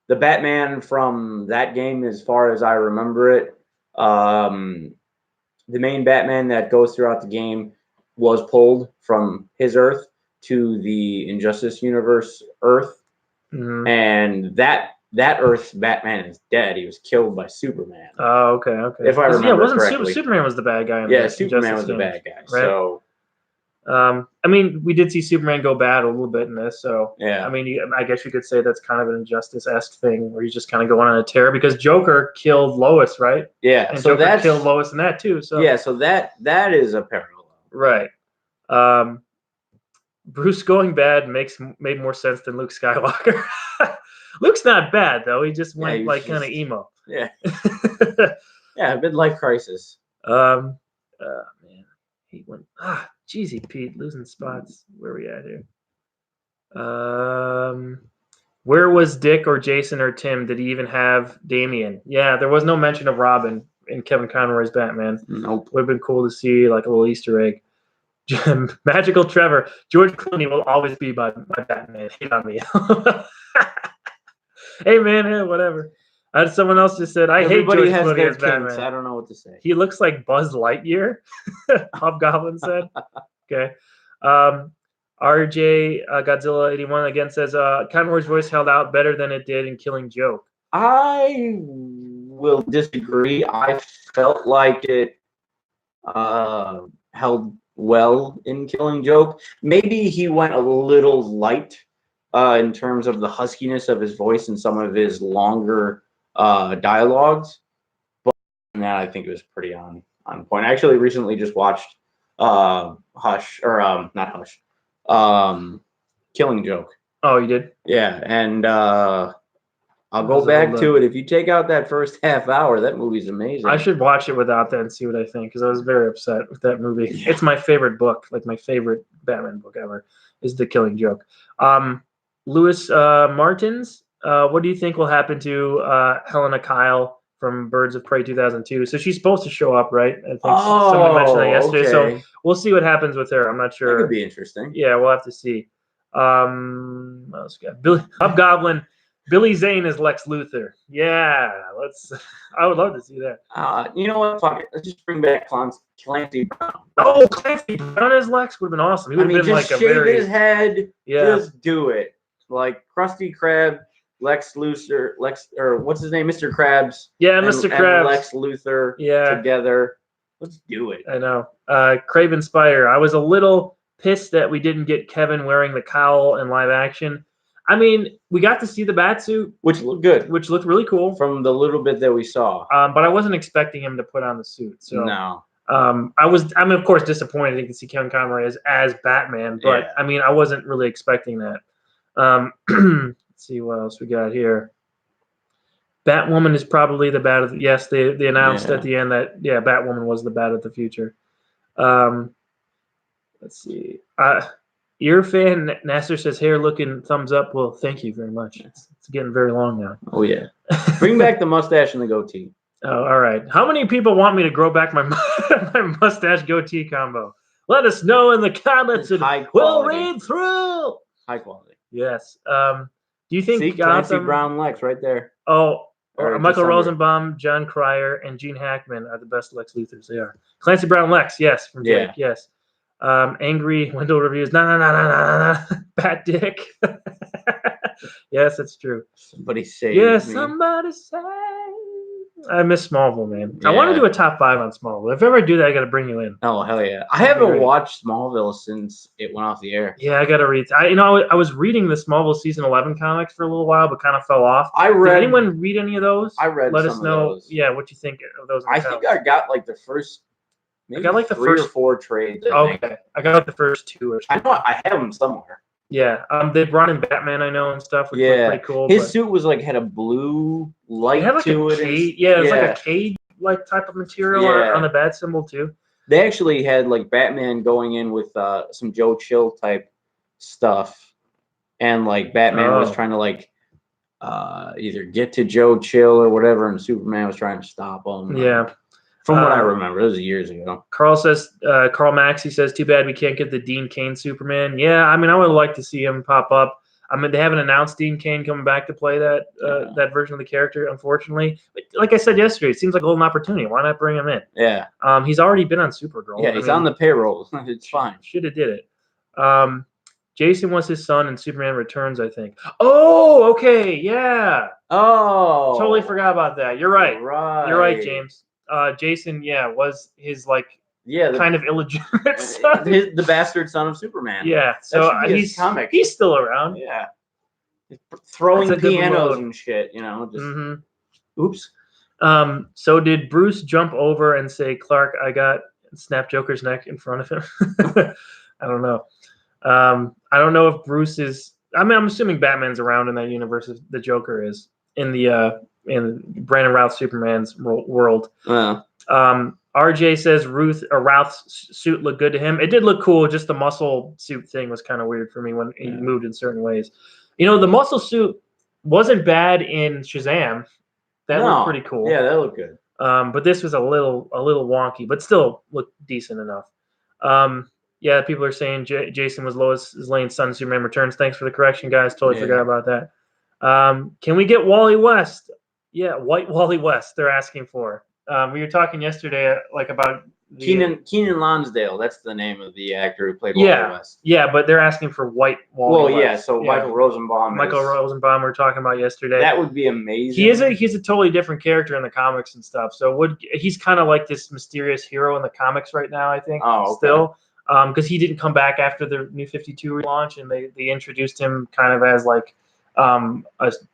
the Batman from that game, as far as I remember it, the main Batman that goes throughout the game was pulled from his Earth to the Injustice Universe Earth, and that Earth's Batman is dead. He was killed by Superman. Oh, okay. If I remember correctly, Superman was the bad guy. Superman was the bad guy. Right? So. I mean, we did see Superman go bad a little bit in this, so yeah. I mean, I guess you could say that's kind of an Injustice-esque thing where he's just kind of going on a tear because Joker killed Lois, right? Yeah, and so Joker killed Lois in that too. So yeah, so that is a parallel, right? Bruce going bad made more sense than Luke Skywalker. Luke's not bad though; he just went kind of emo. Yeah, yeah, midlife crisis. Man, he went. Jeezy Pete, losing spots. Where are we at here? Where was Dick or Jason or Tim? Did he even have Damian? Yeah, there was no mention of Robin in Kevin Conroy's Batman. Nope. Would have been cool to see like a little Easter egg. Magical Trevor. George Clooney will always be my Batman. Hate on me. Hey man, whatever. Someone else just said, I hate George Clooney as Batman. I don't know what to say. He looks like Buzz Lightyear, Hobgoblin said. Okay. RJ Godzilla 81 again says, Conroy's voice held out better than it did in Killing Joke. I will disagree. I felt like it held well in Killing Joke. Maybe he went a little light in terms of the huskiness of his voice and some of his longer dialogues, but that I think it was pretty on point. I actually recently just watched Hush, or not Hush, Killing Joke. Oh, you did? Yeah, and I'll go back to it. If you take out that first half hour, that movie's amazing. I should watch it without that and see what I think, because I was very upset with that movie. Yeah. It's my favorite book, like my favorite Batman book ever, is The Killing Joke. Lewis Martins, what do you think will happen to Helena Kyle from Birds of Prey 2002? So she's supposed to show up, right? I think someone mentioned that yesterday. Okay. So we'll see what happens with her. I'm not sure. That could be interesting. Yeah, we'll have to see. What else we got? Billy Hobgoblin. Billy Zane is Lex Luthor. Yeah, I would love to see that. You know what? Fuck it. Let's just bring back Clancy Brown. Oh, Clancy Brown as Lex would have been awesome. He would have been like a shave his head. Yeah. Just do it. Like Krusty Krab, Lex Luthor, or what's his name, Mr. Krabs. Yeah, Mr. Krabs. And Lex Luthor. Together. Let's do it. I know. Craven Spire. I was a little pissed that we didn't get Kevin wearing the cowl in live action. I mean, we got to see the Batsuit, which looked good, which looked really cool from the little bit that we saw. But I wasn't expecting him to put on the suit. So no. I'm of course disappointed to see Kevin Conroy as Batman, but I mean, I wasn't really expecting that. Let's see what else we got here. Batwoman is probably the Bat of the, yes, they announced at the end that Batwoman was the Bat of the future. Let's see. Ear fan Nasser says hair looking thumbs up. Well, thank you very much. It's getting very long now. Oh yeah. Bring back the mustache and the goatee. Oh, all right. How many people want me to grow back my my mustache goatee combo? Let us know in the comments and we'll read through. High quality. Yes. Do you think Clancy Brown Lex right there? Oh, or Michael Rosenbaum, John Cryer, and Gene Hackman are the best Lex Luthors. They are. Clancy Brown Lex, yes, from Jake, yes. Angry Window Reviews, no, Bat Dick. Yes, it's true. Somebody say. Yes, somebody say. I miss Smallville, man. Yeah. I want to do a top 5 on Smallville. If I ever do that, I got to bring you in. Oh hell yeah! I haven't watched Smallville since it went off the air. Yeah, I got to read. I was reading the Smallville season 11 comics for a little while, but kind of fell off. Did anyone read any of those? I read. Let us know. Yeah, what you think of those? I think I got like the first Maybe I got like the three first or four trades. Okay, I got like the first 2 or I something. know I have them somewhere. Yeah, they brought in Batman, I know, and stuff, which looked pretty cool. His suit was like had a blue light like to it. It was like a cage like type of material on the bat symbol too. They actually had like Batman going in with some Joe Chill type stuff, and like Batman was trying to like either get to Joe Chill or whatever, and Superman was trying to stop him. Yeah. From what I remember, it was years ago. Carl Maxey says, too bad we can't get the Dean Cain Superman. Yeah, I mean, I would like to see him pop up. I mean, they haven't announced Dean Cain coming back to play that that version of the character, unfortunately. But like I said yesterday, it seems like a golden opportunity. Why not bring him in? Yeah. He's already been on Supergirl. Yeah, he's on the payroll. It's fine. Should have did it. Jason was his son in Superman Returns, I think. Oh, okay, yeah. Oh. Totally forgot about that. You're right. Right. You're right, James. Jason, was his kind of illegitimate son. The bastard son of Superman. Yeah, so he's still around. Yeah, throwing pianos and shit. Just oops. So did Bruce jump over and say, "Clark, I got snap Joker's neck in front of him"? I don't know. I don't know if Bruce is. I mean, I'm assuming Batman's around in that universe. The Joker is in Brandon Routh Superman's world. RJ says Routh's suit looked good to him. It did look cool. Just the muscle suit thing was kind of weird for me when he moved in certain ways. The muscle suit wasn't bad in Shazam. That looked pretty cool. Yeah, that looked good. But this was a little wonky, but still looked decent enough. Yeah, people are saying Jason was Lois Lane's son in Superman Returns. Thanks for the correction, guys. Totally forgot about that. Can we get Wally West? Yeah, White Wally West. They're asking for. We were talking yesterday, about Keenan Lonsdale. That's the name of the actor who played Wally West. Yeah, but they're asking for White Wally West. So Michael Rosenbaum. Michael Rosenbaum. We were talking about yesterday. That would be amazing. He's a totally different character in the comics and stuff. So he's kind of like this mysterious hero in the comics right now, I think. Oh, okay. Still. Because he didn't come back after the New 52 relaunch, and they introduced him kind of as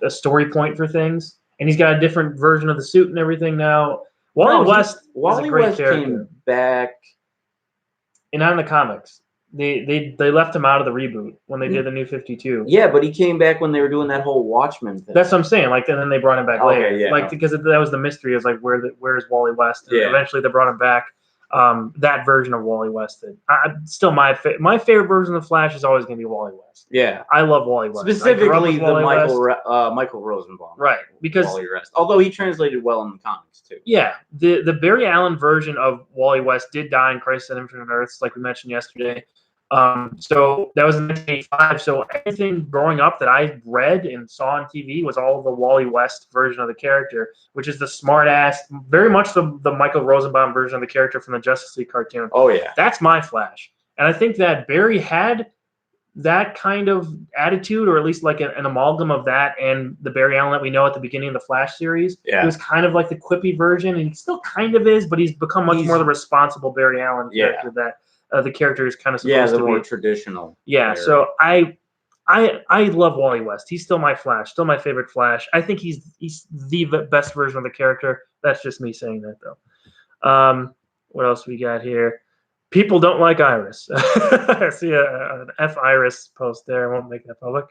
a story point for things. And he's got a different version of the suit and everything now. Wally West came back, and not in the comics. They left him out of the reboot when they did the New 52. Yeah, but he came back when they were doing that whole Watchmen thing. That's what I'm saying. And then they brought him back later. Yeah. Because that was the mystery. Is where's Wally West? And eventually they brought him back. That version of Wally West. Still my favorite version of the Flash is always going to be Wally West. Yeah, I love Wally West. Specifically the Michael Rosenbaum. Right, because Wally West. Although he translated well in the comics too. Yeah, the Barry Allen version of Wally West did die in Crisis on Infinite Earths, like we mentioned yesterday. So that was in 1985. So everything growing up that I read and saw on TV was all the Wally West version of the character, which is the smart ass, very much the Michael Rosenbaum version of the character from the Justice League cartoon. Oh yeah, that's my Flash, and I think that Barry had that kind of attitude, or at least like an amalgam of that and the Barry Allen that we know at the beginning of the Flash series. Yeah, he was kind of like the quippy version, and he still kind of is, but he's become much more the responsible Barry Allen character that. The character is kind of supposed to be more traditional. Yeah, Barry. So I love Wally West. He's still my Flash, still my favorite Flash. I think he's the best version of the character. That's just me saying that though. What else we got here? People don't like Iris. I see an F Iris post there. I won't make that public.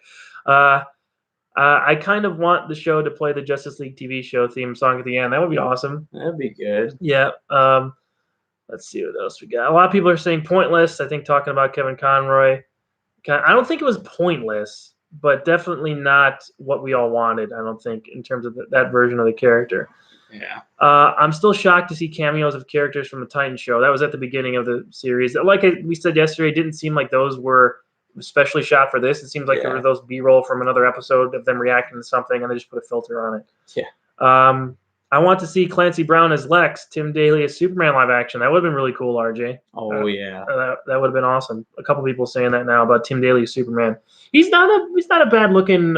I kind of want the show to play the Justice League TV show theme song at the end. That would be awesome. That'd be good. Yeah. Let's see what else we got. A lot of people are saying pointless. I think talking about Kevin Conroy. I don't think it was pointless, but definitely not what we all wanted, I don't think, in terms of that version of the character. Yeah. I'm still shocked to see cameos of characters from the Titan show. That was at the beginning of the series. Like we said yesterday, it didn't seem like those were especially shot for this. It seems like there were those B-roll from another episode of them reacting to something, and they just put a filter on it. Yeah. I want to see Clancy Brown as Lex, Tim Daly as Superman live action. That would have been really cool, RJ. Oh yeah, that would have been awesome. A couple people saying that now about Tim Daly as Superman. He's not a bad looking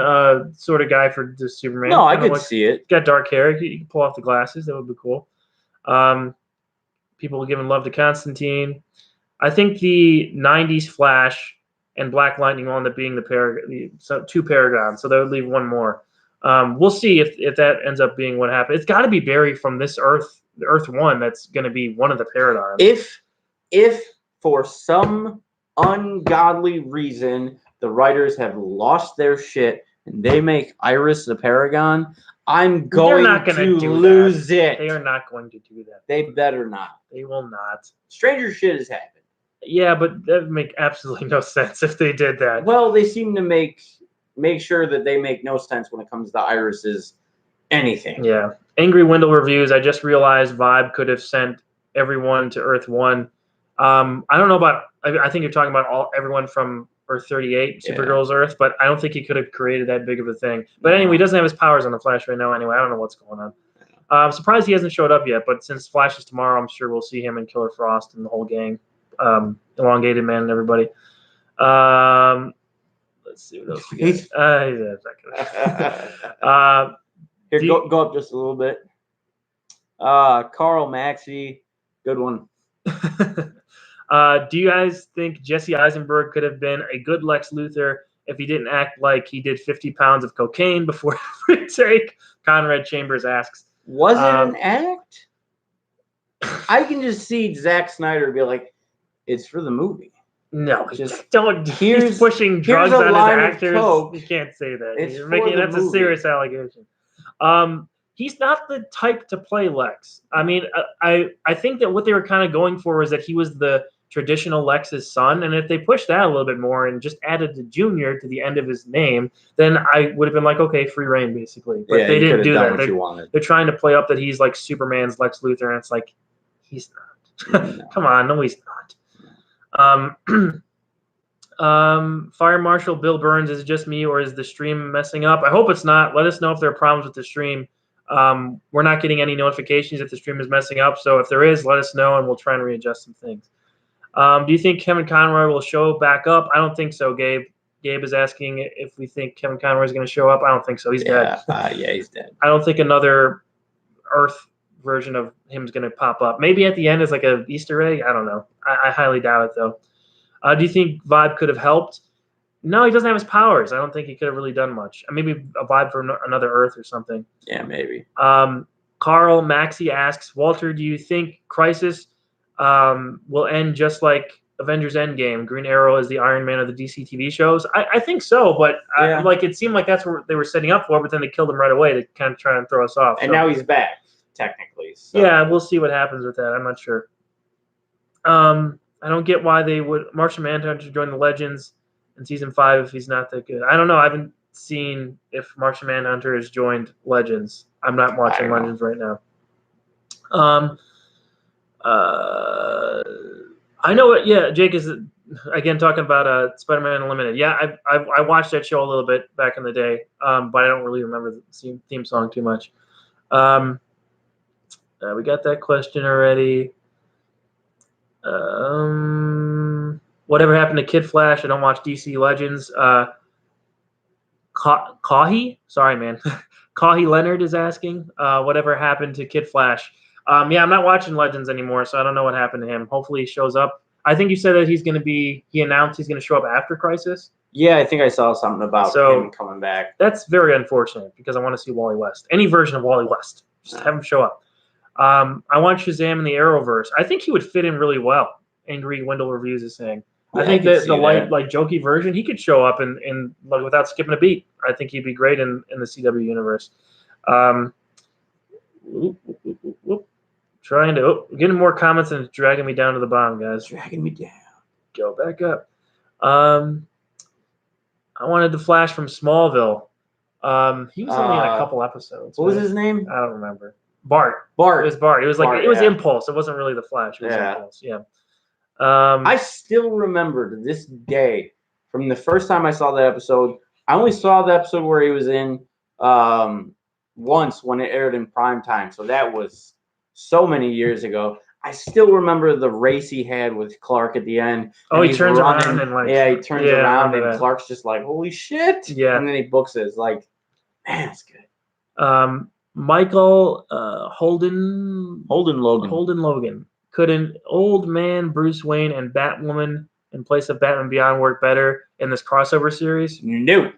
sort of guy for the Superman. No, I could see it. He's got dark hair. He can pull off the glasses. That would be cool. People giving love to Constantine. I think the '90s Flash and Black Lightning will end up being the two Paragons. So that would leave one more. We'll see if that ends up being what happened. It's got to be Barry from this Earth Earth 1 that's going to be one of the paradigms. If for some ungodly reason the writers have lost their shit and they make Iris the Paragon, I'm going to lose it. They are not going to do that. They better not. They will not. Stranger shit has happened. Yeah, but that would make absolutely no sense if they did that. Well, they seem to make sure that they make no sense when it comes to Iris's anything. Yeah. Angry Wendell reviews. I just realized Vibe could have sent everyone to Earth 1. I don't know about. I think you're talking about everyone from Earth 38, Supergirl's Earth, but I don't think he could have created that big of a thing. But anyway, he doesn't have his powers on the Flash right now. Anyway, I don't know what's going on. I'm surprised he hasn't showed up yet. But since Flash is tomorrow, I'm sure we'll see him and Killer Frost and the whole gang, Elongated Man and everybody. Let's see what else we got. Here, go up just a little bit. Carl Maxey, good one. Do you guys think Jesse Eisenberg could have been a good Lex Luthor if he didn't act like he did 50 pounds of cocaine before every take? Conrad Chambers asks. Was it an act? I can just see Zack Snyder be like, it's for the movie. No, just don't. He's pushing drugs on his actors. You can't say that. That's a serious allegation. He's not the type to play Lex. I mean, I think that what they were kind of going for was that he was the traditional Lex's son, and if they pushed that a little bit more and just added the Junior to the end of his name, then I would have been like, okay, free reign, basically. But they didn't do that. They're trying to play up that he's like Superman's Lex Luthor, and it's like, he's not. No. Come on, no, he's not. Fire Marshal Bill Burns, is it just me or is the stream messing up? I hope it's not. Let us know if there are problems with the stream. We're not getting any notifications if the stream is messing up, so if there is, let us know and we'll try and readjust some things. Do you think Kevin Conroy will show back up? I don't think so, Gabe. Gabe is asking if we think Kevin Conroy is going to show up. I don't think so. He's dead. Yeah, he's dead. I don't think another Earth version of him is going to pop up. Maybe at the end as like an Easter egg. I don't know. I highly doubt it, though. Do you think Vibe could have helped? No, he doesn't have his powers. I don't think he could have really done much. Maybe a Vibe for another Earth or something. Yeah, maybe. Carl Maxey asks, Walter, do you think Crisis will end just like Avengers Endgame? Green Arrow is the Iron Man of the DC TV shows. I think so, but it seemed like that's what they were setting up for, but then they killed him right away to kind of try and throw us off. And now he's back, technically. So. Yeah, we'll see what happens with that. I'm not sure. I don't get why they would Martian Manhunter join the Legends in season 5 if he's not that good. I don't know. I haven't seen if Martian Manhunter has joined Legends. I'm not watching Legends right now. I know it. Yeah, Jake is again talking about Spider-Man Unlimited. Yeah, I watched that show a little bit back in the day, but I don't really remember the theme song too much. We got that question already. Whatever happened to Kid Flash? I don't watch DC Legends. Kahi? Sorry, man. Kahi Leonard is asking, whatever happened to Kid Flash? Yeah, I'm not watching Legends anymore, so I don't know what happened to him. Hopefully he shows up. I think you said that he announced he's going to show up after Crisis. Yeah, I think I saw something about him coming back. That's very unfortunate because I want to see Wally West. Any version of Wally West. Just have him show up. I want Shazam in the Arrowverse. I think he would fit in really well. Angry Wendell Reviews is saying. Yeah, I think that the light, jokey version, he could show up and without skipping a beat. I think he'd be great in the CW universe. Trying to getting more comments and it's dragging me down to the bottom, guys. Dragging me down. Go back up. I wanted the Flash from Smallville. He was only in a couple episodes. What was his name? I don't remember. Bart. It was Bart. It was it was Impulse. It wasn't really the Flash. It was Impulse. Yeah. I still remember to this day from the first time I saw that episode. I only saw the episode where he was in once when it aired in prime time. So that was so many years ago. I still remember the race he had with Clark at the end. Oh, he turns around and he turns around and Clark's just like, holy shit. Yeah. And then he books it. It's like, man, it's good. Michael Holden Logan. Could an old man Bruce Wayne and Batwoman in place of Batman Beyond work better in this crossover series? No.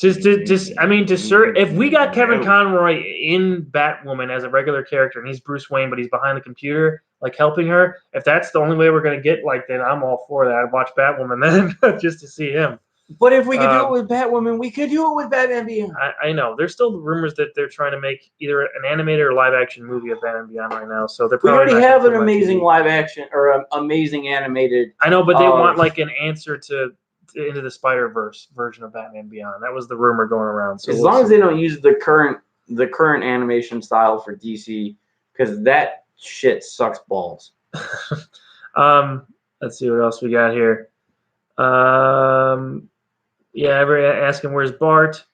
If we got Kevin Conroy in Batwoman as a regular character and he's Bruce Wayne, but he's behind the computer, like helping her, if that's the only way we're gonna get, like, then I'm all for that. I'd watch Batwoman then just to see him. But if we could do it with Batwoman, we could do it with Batman Beyond. I know. There's still rumors that they're trying to make either an animated or live action movie of Batman Beyond right now. So they're probably we already have an amazing live action or an amazing animated. I know, but they want like an answer to Into the Spider-Verse version of Batman Beyond. That was the rumor going around. So as long as they don't use the current animation style for DC, because that shit sucks balls. Let's see what else we got here. Yeah, everybody asking where's Bart.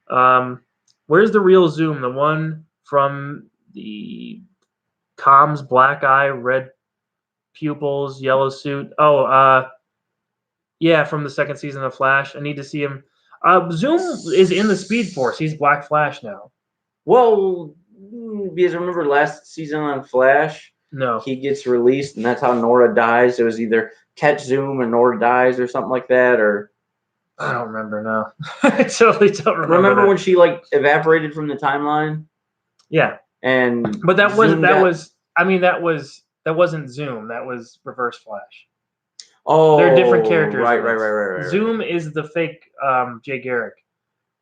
Where's the real Zoom? The one from the comms, black eye, red pupils, yellow suit. Yeah, from the second season of Flash. I need to see him. Zoom is in the Speed Force. He's Black Flash now. Well, because remember last season on Flash? No. He gets released, and that's how Nora dies. It was either catch Zoom and Nora dies or something like that, or... I don't remember now. I totally don't remember. Remember when she like evaporated from the timeline? Yeah. But that wasn't Zoom. That was Reverse Flash. Oh, they're different characters. Right. Zoom is the fake Jay Garrick.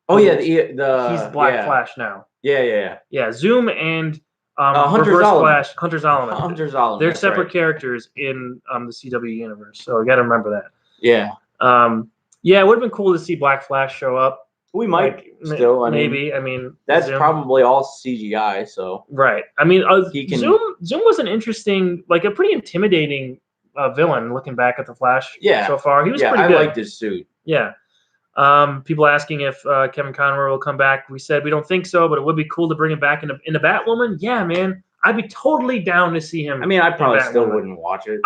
Oh yeah, he's Black Flash now. Yeah. Zoom and Hunter Reverse Zolomon. Flash, Hunter Zolomon. Hunter Zolomon. They're separate characters in the CW universe, so you got to remember that. Yeah. Yeah, it would have been cool to see Black Flash show up. We might still. Maybe. That's Zoom. Probably all CGI. So right. Zoom was an interesting, like a pretty intimidating villain. Looking back at the Flash, so far he was pretty good. I liked his suit. Yeah. People asking if Kevin Conroy will come back. We said we don't think so, but it would be cool to bring him back into Batwoman. Yeah, man. I'd be totally down to see him. I probably still wouldn't watch it.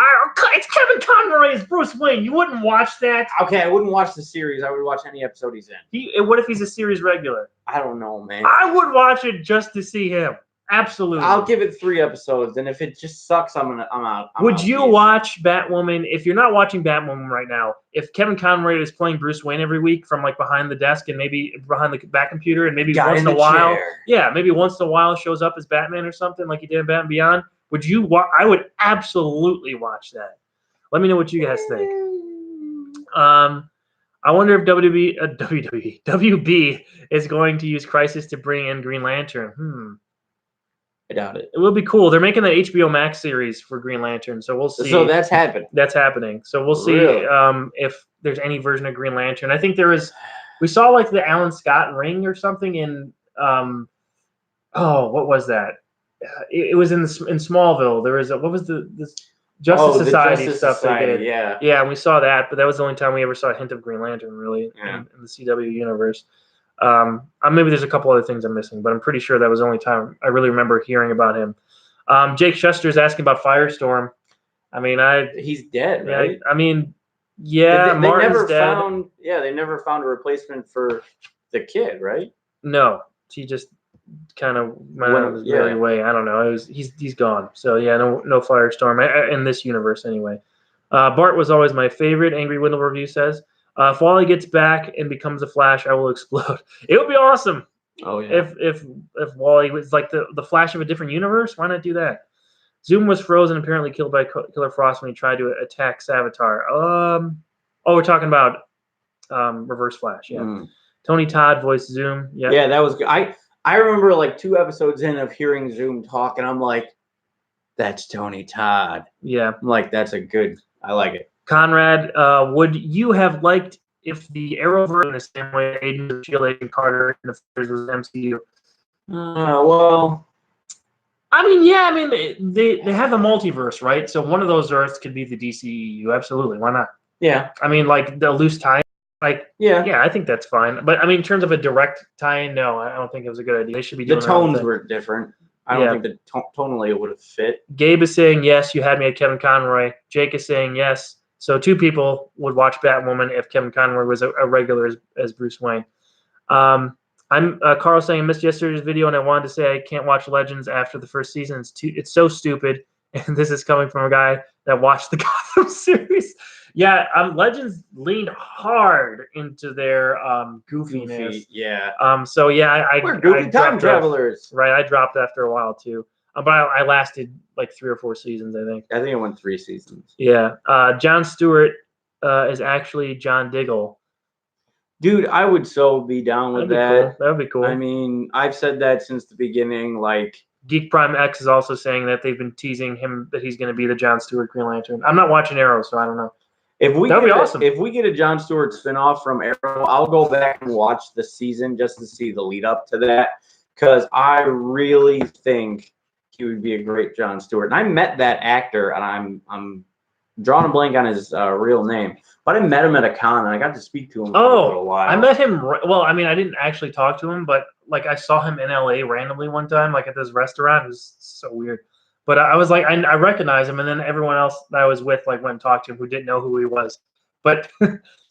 It's Kevin Conroy as Bruce Wayne. You wouldn't watch that? Okay, I wouldn't watch the series. I would watch any episode he's in. What if he's a series regular? I don't know, man. I would watch it just to see him. Absolutely. I'll give it 3 episodes, and if it just sucks, I'm out. Would you watch Batwoman if you're not watching Batwoman right now? If Kevin Conroy is playing Bruce Wayne every week from like behind the desk and maybe behind the back computer, and maybe once in a while, maybe once in a while shows up as Batman or something like he did in Batman Beyond. Would you? I would absolutely watch that. Let me know what you guys think. I wonder if WB is going to use Crisis to bring in Green Lantern. I doubt it. It will be cool. They're making the HBO Max series for Green Lantern, so we'll see. So that's happening. That's happening. So we'll see if there's any version of Green Lantern. I think there is. We saw like the Alan Scott ring or something in. What was that? It was in Smallville. There was what was the Justice Society stuff they did? Yeah, and we saw that, but that was the only time we ever saw a hint of Green Lantern really in the CW universe. Maybe there's a couple other things I'm missing, but I'm pretty sure that was the only time I really remember hearing about him. Jake Shuster is asking about Firestorm. He's dead, right? They never found. Yeah, they never found a replacement for the kid, right? No, he just kind of went out of his merry way. I don't know. He's gone. So yeah, no Firestorm in this universe anyway. Bart was always my favorite. Angry Windle review says. If Wally gets back and becomes a Flash, I will explode. It would be awesome. Oh yeah. If Wally was like the Flash of a different universe, why not do that? Zoom was frozen, apparently killed by Killer Frost when he tried to attack Savitar. We're talking about Reverse Flash. Yeah. Tony Todd voiced Zoom. Yeah. Yeah, that was good. I remember like 2 episodes in of hearing Zoom talk, and I'm like, that's Tony Todd. Yeah. I'm like, I like it. Conrad, would you have liked if the Arrowverse in the same way Agents of S.H.I.E.L.D., Agent Carter, and the Fighters was MCU? They have the multiverse, right? So one of those Earths could be the DCEU. Absolutely. Why not? Yeah. Like the loose tie. Yeah, I think that's fine. But in terms of a direct tie-in, no, I don't think it was a good idea. They should be doing the tones were different. I don't think the tonally it would have fit. Gabe is saying yes. You had me at Kevin Conroy. Jake is saying yes. So 2 people would watch Batwoman if Kevin Conroy was a regular as Bruce Wayne. I'm Carl saying I missed yesterday's video and I wanted to say I can't watch Legends after the first season. It's so stupid. And this is coming from a guy that watch the Gotham series. Yeah, Legends leaned hard into their goofiness. Goofy, yeah. So yeah, we're goofy time travelers. Right, I dropped after a while too. But I lasted like 3 or 4 seasons, I think. I think it went 3 seasons. Yeah. Jon Stewart is actually John Diggle. Dude, I would so be down with that. Cool. That would be cool. I mean, I've said that since the beginning. Like, Geek Prime X is also saying that they've been teasing him that he's going to be the Jon Stewart Green Lantern. I'm not watching Arrow, so I don't know. That'd be awesome. If we get a Jon Stewart spinoff from Arrow, I'll go back and watch the season just to see the lead up to that, because I really think he would be a great Jon Stewart. And I met that actor, and I'm drawing a blank on his real name, but I met him at a con, and I got to speak to him for a little while. I met him. Well, I mean, I didn't actually talk to him, but like I saw him in LA randomly one time, like at this restaurant. It was so weird. But I was like, I recognize him, and then everyone else that I was with like went and talked to him who didn't know who he was. But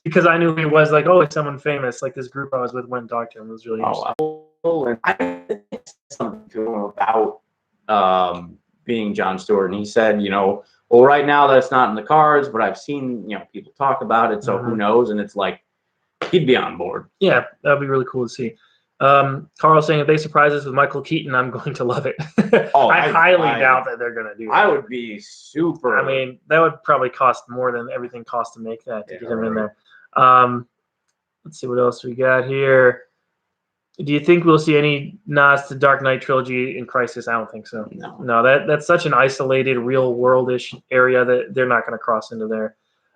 because I knew who he was, like, oh, it's someone famous. Like this group I was with went and talked to him. It was really interesting. Oh, and I said something to him about being Jon Stewart, and he said, well, right now that's not in the cards, but I've seen people talk about it, so who knows? And it's like he'd be on board. Yeah, that'd be really cool to see. Carl saying if they surprise us with Michael Keaton, I'm going to love it. I highly doubt that they're going to do that. I would be super. I mean, that would probably cost more than everything costs to make that to get him in there. Let's see what else we got here. Do you think we'll see any nods to Dark Knight trilogy in Crisis? I don't think so. No, that's such an isolated, real world-ish area that they're not going to cross into there.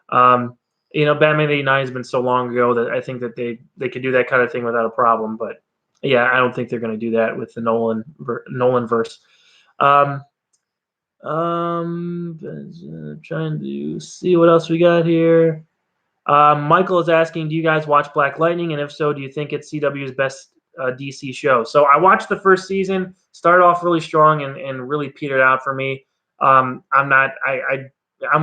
Batman '89 has been so long ago that I think that they could do that kind of thing without a problem. But yeah, I don't think they're going to do that with the Nolan verse. Trying to see what else we got here. Michael is asking, do you guys watch Black Lightning? And if so, do you think it's CW's best DC show? So I watched the first season, started off really strong and really petered out for me. I'm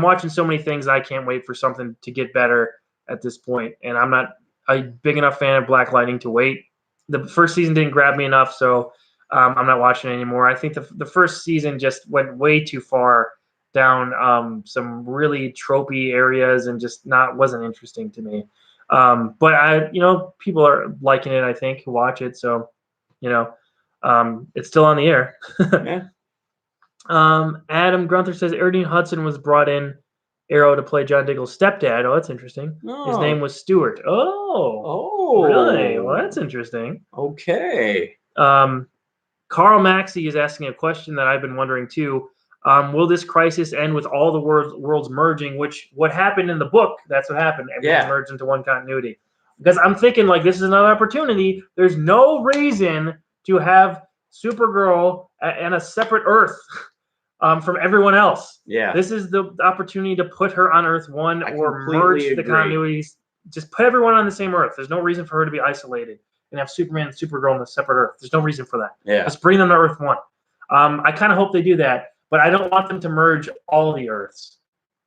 watching so many things. I can't wait for something to get better at this point. And I'm not a big enough fan of Black Lightning to wait. The first season didn't grab me enough, so I'm not watching it anymore. I think the first season just went way too far down some really tropey areas and just wasn't interesting to me. But people are liking it, I think, who watch it. So, it's still on the air. Yeah. Adam Grunther says Erdine Hudson was brought in Arrow to play John Diggle's stepdad. Oh, that's interesting. Oh. His name was Stewart. Oh, really? Well, that's interesting. Okay. Carl Maxey is asking a question that I've been wondering too. Will this crisis end with all the worlds merging? What happened in the book? That's what happened. Everything merged into one continuity. Because I'm thinking like this is another opportunity. There's no reason to have Supergirl and a separate Earth from everyone else. Yeah. This is the opportunity to put her on Earth 1 or merge the continuities. Just put everyone on the same Earth. There's no reason for her to be isolated and have Superman and Supergirl on a separate Earth. There's no reason for that. Yeah. Let's bring them to Earth 1. I kind of hope they do that, but I don't want them to merge all the Earths,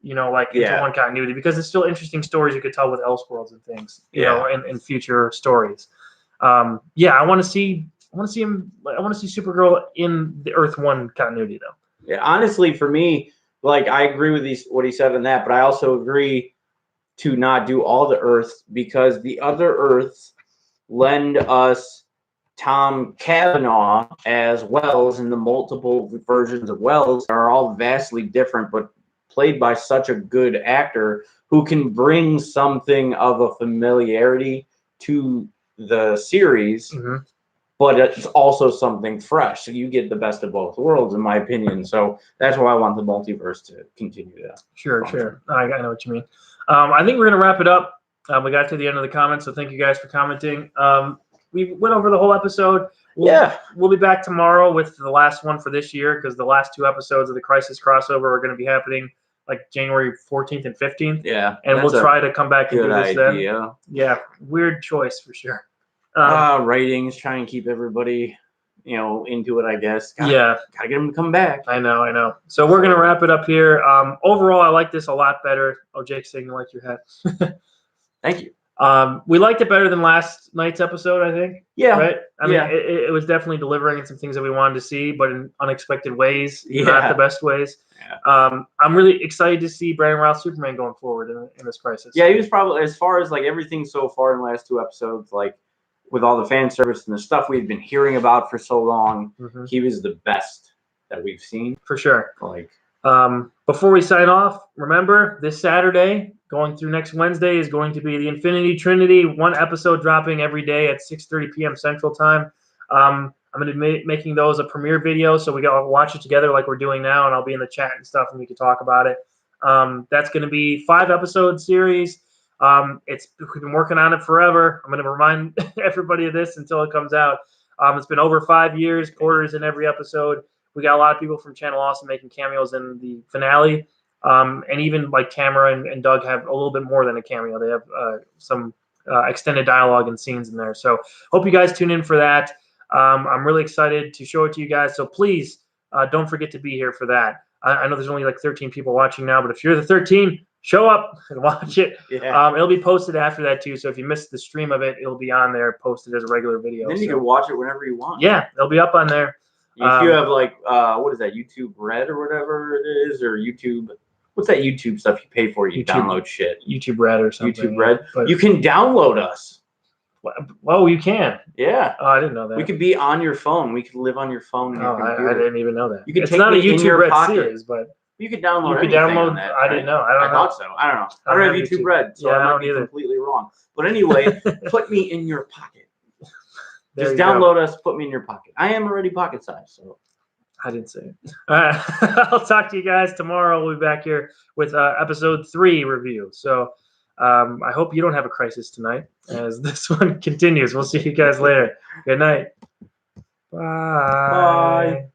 into one continuity, because it's still interesting stories you could tell with Elseworlds and things, in future stories. I want to see Supergirl in the Earth 1 continuity though. Yeah, honestly, for me, like I agree with what he said on that, but I also agree to not do all the Earths, because the other Earths lend us Tom Cavanaugh as Wells, and the multiple versions of Wells are all vastly different, but played by such a good actor who can bring something of a familiarity to the series. Mm-hmm. But it's also something fresh. So you get the best of both worlds, in my opinion. So that's why I want the multiverse to continue that. Sure. I know what you mean. I think we're going to wrap it up. We got to the end of the comments, so thank you guys for commenting. We went over the whole episode. We'll be back tomorrow with the last one for this year, because the last 2 episodes of the Crisis crossover are going to be happening like January 14th and 15th. Yeah. And we'll try to come back and do this then. Yeah, weird choice for sure. Ratings, try and keep everybody, into it, I guess. Gotta get them to come back. I know. So we're gonna wrap it up here. Overall, I like this a lot better. Oh, Jake's saying you like your hat. Thank you. We liked it better than last night's episode, I think. Yeah. Right? I mean, Yeah. it was definitely delivering in some things that we wanted to see, but in unexpected ways, Yeah. not the best ways. Yeah. I'm really excited to see Brandon Routh Superman going forward in this crisis. Yeah, he was probably, as far as like everything so far in the last 2 episodes, like with all the fan service and the stuff we've been hearing about for so long, he was the best that we've seen. For sure. Like, before we sign off, remember this Saturday, going through next Wednesday, is going to be the Infinity Trinity. 1 episode dropping every day at 6:30 p.m. Central Time. I'm going to be making those a premiere video, so we got watch it together like we're doing now, and I'll be in the chat and stuff, and we can talk about it. That's going to be 5-episode series. We've been working on it forever. I'm going to remind everybody of this until it comes out. It's been over 5 years, quarters in every episode. We got a lot of people from Channel Awesome making cameos in the finale. And even like Tamara and Doug have a little bit more than a cameo. They have some extended dialogue and scenes in there. So hope you guys tune in for that. I'm really excited to show it to you guys. So please don't forget to be here for that. I know there's only like 13 people watching now, but if you're the 13, show up and watch it. yeah. It'll be posted after that too. So if you missed the stream of it, it'll be on there, posted as a regular video. Then you can watch it whenever you want. Yeah, it'll be up on there. If you have like, what is that, YouTube Red or whatever it is, or YouTube, what's that YouTube stuff you pay for? You download shit. YouTube Red or something. YouTube Red. But you can download us. Well, you can. Yeah. Oh, I didn't know that. We could be on your phone. We could live on your phone. Oh, I didn't even know that. You can it's take not a me in YouTube your Red pocket. series, but you could download. You could download. On that, I didn't know. I thought so. I don't know. I don't have YouTube Red, so I might be completely wrong. But anyway, put me in your pocket. Just download us. Put me in your pocket. I am already pocket size, so. I didn't say it. All right. I'll talk to you guys tomorrow. We'll be back here with episode 3 review. So I hope you don't have a crisis tonight as this one continues. We'll see you guys later. Good night. Bye. Bye.